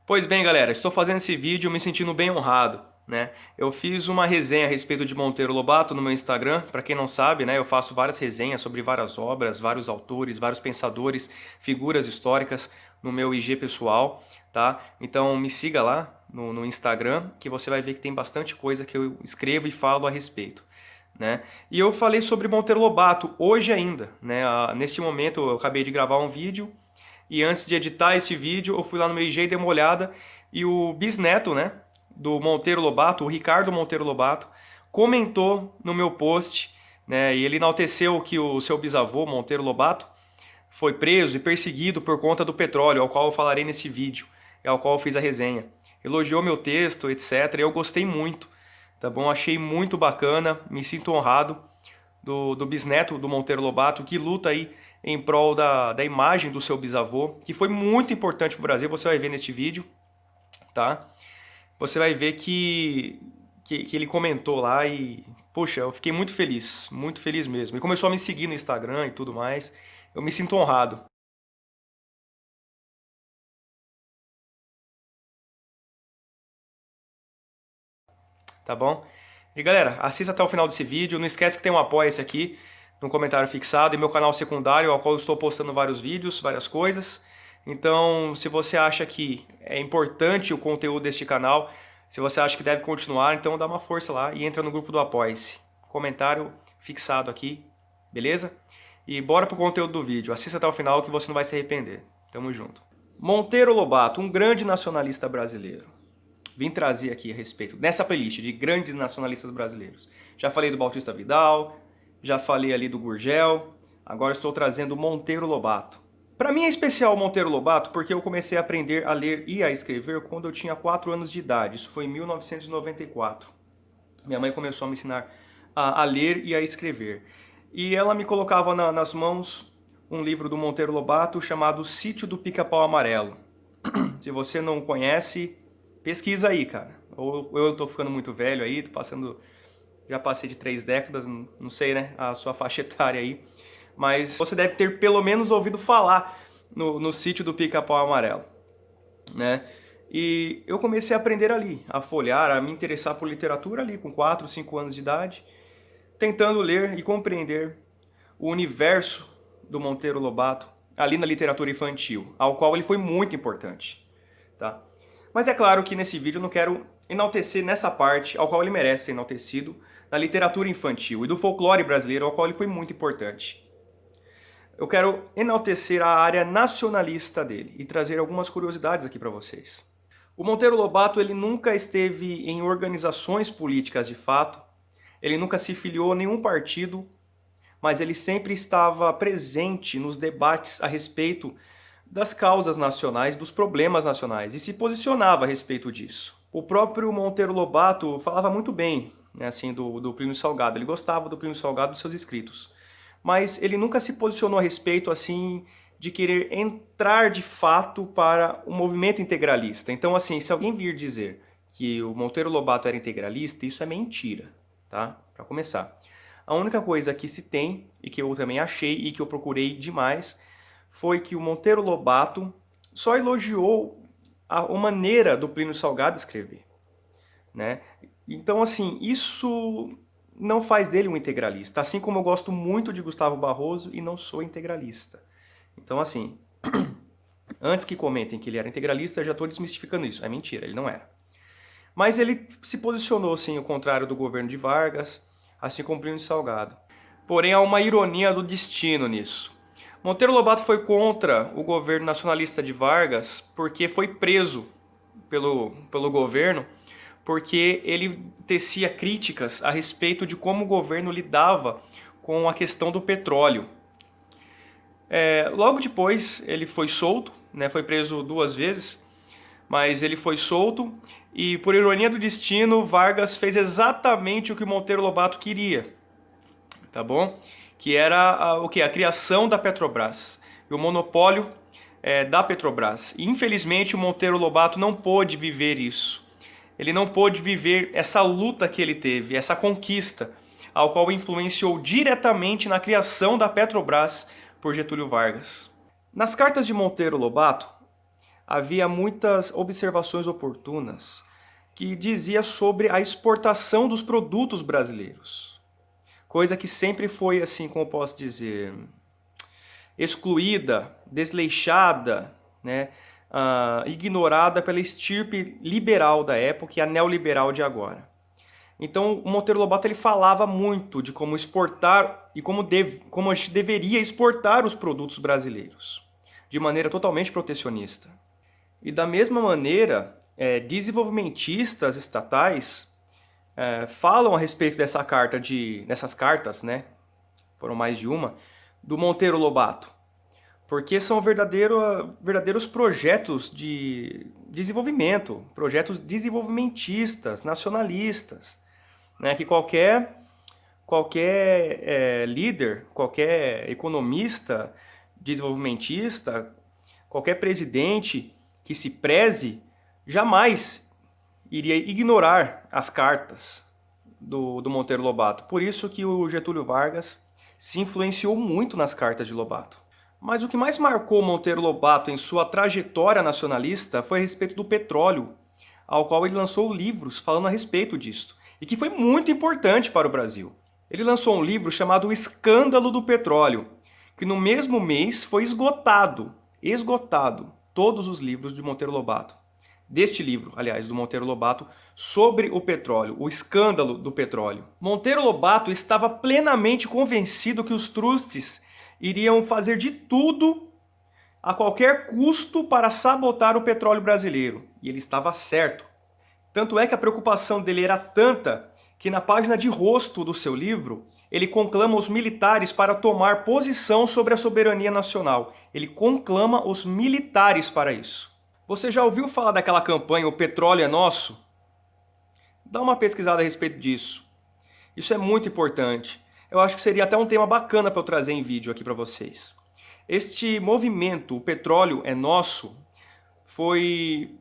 Pois bem, galera, estou fazendo esse vídeo me sentindo bem honrado, né? Eu fiz uma resenha a respeito de Monteiro Lobato no meu Instagram. Para quem não sabe, né, eu faço várias resenhas sobre várias obras, vários autores, vários pensadores, figuras históricas no meu IG pessoal, tá? Então me siga lá no Instagram, que você vai ver que tem bastante coisa que eu escrevo e falo a respeito, né? E eu falei sobre Monteiro Lobato hoje ainda, né? Neste momento eu acabei de gravar um vídeo e antes de editar esse vídeo, eu fui lá no meu IG e dei uma olhada. E o bisneto, né, do Monteiro Lobato, o Ricardo Monteiro Lobato, comentou no meu post, né, e ele enalteceu que o seu bisavô, Monteiro Lobato, foi preso e perseguido por conta do petróleo, ao qual eu falarei nesse vídeo, ao qual eu fiz a resenha. Elogiou meu texto, etc. E eu gostei muito, tá bom? Achei muito bacana, me sinto honrado do bisneto do Monteiro Lobato, que luta aí em prol da imagem do seu bisavô, que foi muito importante para o Brasil. Você vai ver neste vídeo, tá? Você vai ver que ele comentou lá e, poxa, eu fiquei muito feliz mesmo. E começou a me seguir no Instagram e tudo mais. Eu me sinto honrado, tá bom? E galera, assista até o final desse vídeo. Não esquece que tem um apoia-se aqui no comentário fixado e meu canal secundário, ao qual eu estou postando vários vídeos, várias coisas. Então, se você acha que é importante o conteúdo deste canal, se você acha que deve continuar, então dá uma força lá e entra no grupo do Apoia-se. Comentário fixado aqui, beleza? E bora pro conteúdo do vídeo. Assista até o final que você não vai se arrepender. Tamo junto. Monteiro Lobato, um grande nacionalista brasileiro. Vim trazer aqui a respeito nessa playlist de grandes nacionalistas brasileiros. Já falei do Bautista Vidal, já falei ali do Gurgel, agora estou trazendo Monteiro Lobato. Para mim é especial Monteiro Lobato porque eu comecei a aprender a ler e a escrever quando eu tinha 4 anos de idade. Isso foi em 1994. Minha mãe começou a me ensinar a ler e a escrever. E ela me colocava nas mãos um livro do Monteiro Lobato chamado Sítio do Pica-Pau Amarelo. Se você não conhece, pesquisa aí, cara. Ou eu tô ficando muito velho aí, tô passando, já passei de 3 décadas, não sei, né, a sua faixa etária aí. Mas você deve ter pelo menos ouvido falar no Sítio do Pica-Pau Amarelo, né? E eu comecei a aprender ali, a folhear, a me interessar por literatura ali com 4, 5 anos de idade, tentando ler e compreender o universo do Monteiro Lobato ali na literatura infantil, ao qual ele foi muito importante, tá? Mas é claro que nesse vídeo eu não quero enaltecer nessa parte ao qual ele merece ser enaltecido, na literatura infantil e do folclore brasileiro, ao qual ele foi muito importante. Eu quero enaltecer a área nacionalista dele e trazer algumas curiosidades aqui para vocês. O Monteiro Lobato ele nunca esteve em organizações políticas de fato, ele nunca se filiou a nenhum partido, mas ele sempre estava presente nos debates a respeito das causas nacionais, dos problemas nacionais, e se posicionava a respeito disso. O próprio Monteiro Lobato falava muito bem, né, assim, do Plínio Salgado. Ele gostava do Plínio Salgado e dos seus escritos. Mas ele nunca se posicionou a respeito, assim, de querer entrar de fato para o movimento integralista. Então, assim, se alguém vir dizer que o Monteiro Lobato era integralista, isso é mentira, tá? Para começar. A única coisa que se tem, e que eu também achei e que eu procurei demais, foi que o Monteiro Lobato só elogiou a maneira do Plínio Salgado escrever, né? Então, assim, isso não faz dele um integralista, assim como eu gosto muito de Gustavo Barroso e não sou integralista. Então, assim, antes que comentem que ele era integralista, eu já estou desmistificando isso. É mentira, ele não era. Mas ele se posicionou, sim, ao contrário do governo de Vargas, assim como Plínio Salgado. Porém, há uma ironia do destino nisso. Monteiro Lobato foi contra o governo nacionalista de Vargas porque foi preso pelo governo porque ele tecia críticas a respeito de como o governo lidava com a questão do petróleo. Logo depois ele foi solto, né, foi preso 2 vezes, mas ele foi solto e, por ironia do destino, Vargas fez exatamente o que Monteiro Lobato queria, tá bom? Que era o que? A criação da Petrobras e o monopólio da Petrobras. E, infelizmente, o Monteiro Lobato não pôde viver isso. Ele não pôde viver essa luta que ele teve, essa conquista, ao qual influenciou diretamente na criação da Petrobras por Getúlio Vargas. Nas cartas de Monteiro Lobato, havia muitas observações oportunas que dizia sobre a exportação dos produtos brasileiros. Coisa que sempre foi, assim, como eu posso dizer, excluída, desleixada, né, ignorada pela estirpe liberal da época e a neoliberal de agora. Então, o Monteiro Lobato ele falava muito de como exportar e como a gente deveria exportar os produtos brasileiros, de maneira totalmente protecionista. E da mesma maneira, desenvolvimentistas estatais falam a respeito dessas cartas, né? Foram mais de uma, do Monteiro Lobato, porque são verdadeiros projetos de desenvolvimento, projetos desenvolvimentistas, nacionalistas, né? Que qualquer líder, qualquer economista desenvolvimentista, qualquer presidente que se preze, jamais iria ignorar as cartas do Monteiro Lobato. Por isso que o Getúlio Vargas se influenciou muito nas cartas de Lobato. Mas o que mais marcou Monteiro Lobato em sua trajetória nacionalista foi a respeito do petróleo, ao qual ele lançou livros falando a respeito disso, e que foi muito importante para o Brasil. Ele lançou um livro chamado O Escândalo do Petróleo, que no mesmo mês foi esgotado todos os livros de Monteiro Lobato. Deste livro, aliás, do Monteiro Lobato, sobre o petróleo, o escândalo do petróleo. Monteiro Lobato estava plenamente convencido que os trustes iriam fazer de tudo a qualquer custo para sabotar o petróleo brasileiro. E ele estava certo. Tanto é que a preocupação dele era tanta que na página de rosto do seu livro, ele conclama os militares para tomar posição sobre a soberania nacional. Ele conclama os militares para isso. Você já ouviu falar daquela campanha O Petróleo é Nosso? Dá uma pesquisada a respeito disso. Isso é muito importante. Eu acho que seria até um tema bacana para eu trazer em vídeo aqui para vocês. Este movimento, O Petróleo é Nosso, foi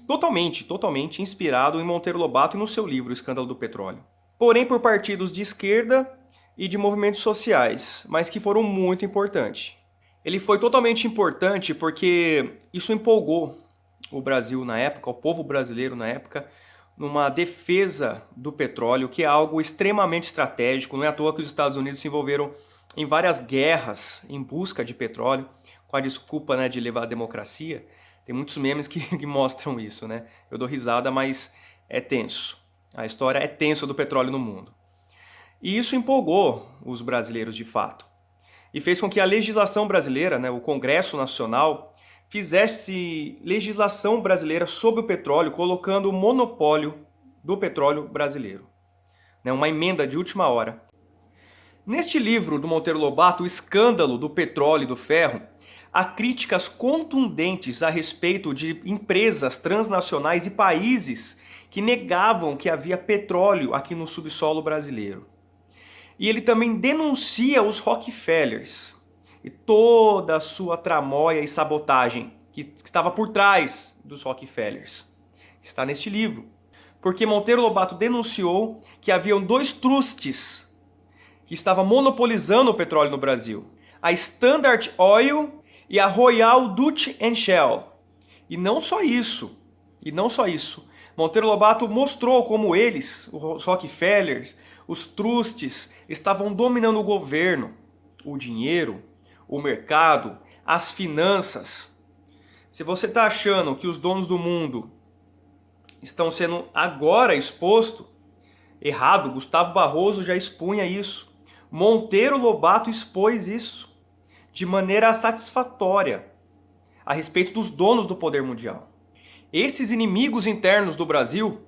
totalmente inspirado em Monteiro Lobato e no seu livro O Escândalo do Petróleo. Porém por partidos de esquerda e de movimentos sociais, mas que foram muito importantes. Ele foi totalmente importante porque isso empolgou o Brasil na época, o povo brasileiro na época, numa defesa do petróleo, que é algo extremamente estratégico. Não é à toa que os Estados Unidos se envolveram em várias guerras em busca de petróleo, com a desculpa, né, de levar a democracia. Tem muitos memes que mostram isso, né? Eu dou risada, mas é tenso. A história é tensa do petróleo no mundo. E isso empolgou os brasileiros de fato. E fez com que a legislação brasileira, né, o Congresso Nacional, fizesse legislação brasileira sobre o petróleo, colocando o monopólio do petróleo brasileiro. Né, uma emenda de última hora. Neste livro do Monteiro Lobato, O Escândalo do Petróleo e do Ferro, há críticas contundentes a respeito de empresas transnacionais e países que negavam que havia petróleo aqui no subsolo brasileiro. E ele também denuncia os Rockefellers e toda a sua tramóia e sabotagem que estava por trás dos Rockefellers. Está neste livro. Porque Monteiro Lobato denunciou que haviam dois trustes que estavam monopolizando o petróleo no Brasil. A Standard Oil e a Royal Dutch and Shell. E não só isso. Monteiro Lobato mostrou como eles, os Rockefellers, os trustes, estavam dominando o governo, o dinheiro, o mercado, as finanças. Se você está achando que os donos do mundo estão sendo agora expostos, errado. Gustavo Barroso já expunha isso. Monteiro Lobato expôs isso de maneira satisfatória a respeito dos donos do poder mundial. Esses inimigos internos do Brasil,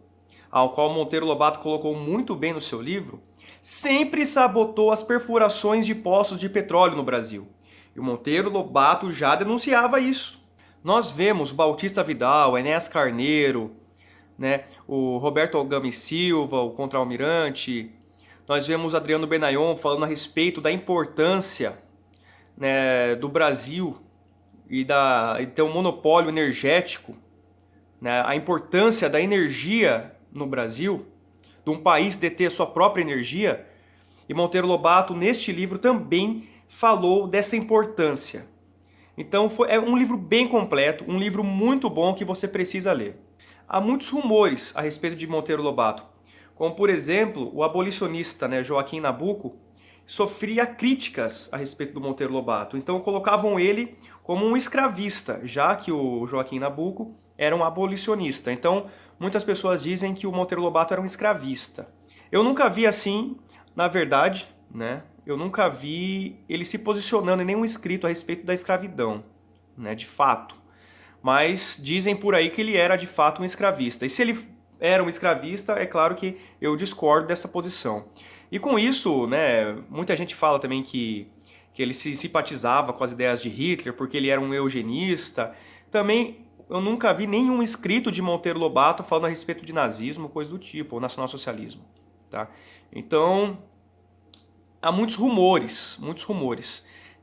ao qual Monteiro Lobato colocou muito bem no seu livro, sempre sabotou as perfurações de poços de petróleo no Brasil. E o Monteiro Lobato já denunciava isso. Nós vemos Bautista Vidal, Enéas Carneiro, né, o Roberto Algama Silva, o contra-almirante. Nós vemos Adriano Benayon falando a respeito da importância, né, do Brasil e de ter um monopólio energético, né, a importância da energia no Brasil, de um país deter sua própria energia. E Monteiro Lobato, neste livro, também falou dessa importância. Então é um livro bem completo, um livro muito bom que você precisa ler. Há muitos rumores a respeito de Monteiro Lobato, como por exemplo, o abolicionista, né, Joaquim Nabuco sofria críticas a respeito do Monteiro Lobato. Então colocavam ele como um escravista, já que o Joaquim Nabuco era um abolicionista. Então muitas pessoas dizem que o Monteiro Lobato era um escravista. Eu nunca vi assim, na verdade, né? Eu nunca vi ele se posicionando em nenhum escrito a respeito da escravidão, né, de fato. Mas dizem por aí que ele era de fato um escravista. E se ele era um escravista, é claro que eu discordo dessa posição. E com isso, né, muita gente fala também que ele se simpatizava com as ideias de Hitler, porque ele era um eugenista. Também eu nunca vi nenhum escrito de Monteiro Lobato falando a respeito de nazismo, coisa do tipo, ou nacionalsocialismo. Tá? Então, há muitos rumores,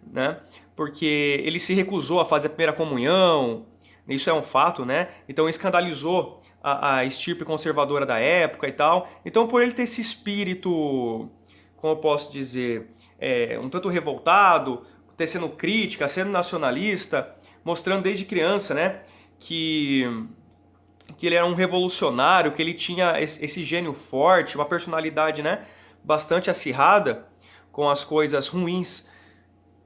né? Porque ele se recusou a fazer a primeira comunhão, isso é um fato, né? Então escandalizou a estirpe conservadora da época e tal. Então, por ele ter esse espírito, como eu posso dizer, um tanto revoltado, tecendo crítica, sendo nacionalista, mostrando desde criança, né, que ele era um revolucionário, que ele tinha esse gênio forte, uma personalidade, né, bastante acirrada com as coisas ruins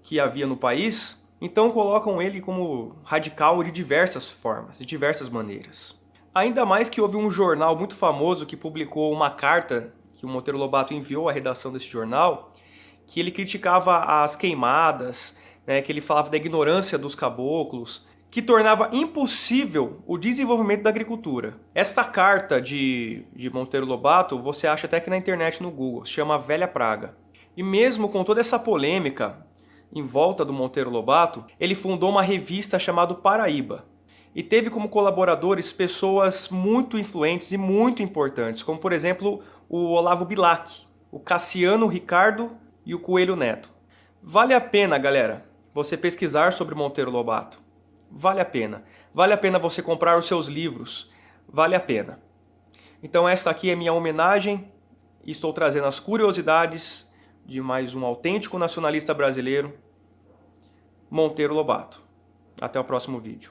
que havia no país, então colocam ele como radical de diversas formas, de diversas maneiras. Ainda mais que houve um jornal muito famoso que publicou uma carta que o Monteiro Lobato enviou à redação desse jornal, que ele criticava as queimadas, né, que ele falava da ignorância dos caboclos, que tornava impossível o desenvolvimento da agricultura. Esta carta de Monteiro Lobato você acha até que na internet, no Google, se chama Velha Praga. E mesmo com toda essa polêmica em volta do Monteiro Lobato, ele fundou uma revista chamada Paraíba. E teve como colaboradores pessoas muito influentes e muito importantes, como por exemplo o Olavo Bilac, o Cassiano Ricardo e o Coelho Neto. Vale a pena, galera, você pesquisar sobre Monteiro Lobato. Vale a pena. Vale a pena você comprar os seus livros. Vale a pena. Então esta aqui é minha homenagem e estou trazendo as curiosidades de mais um autêntico nacionalista brasileiro, Monteiro Lobato. Até o próximo vídeo.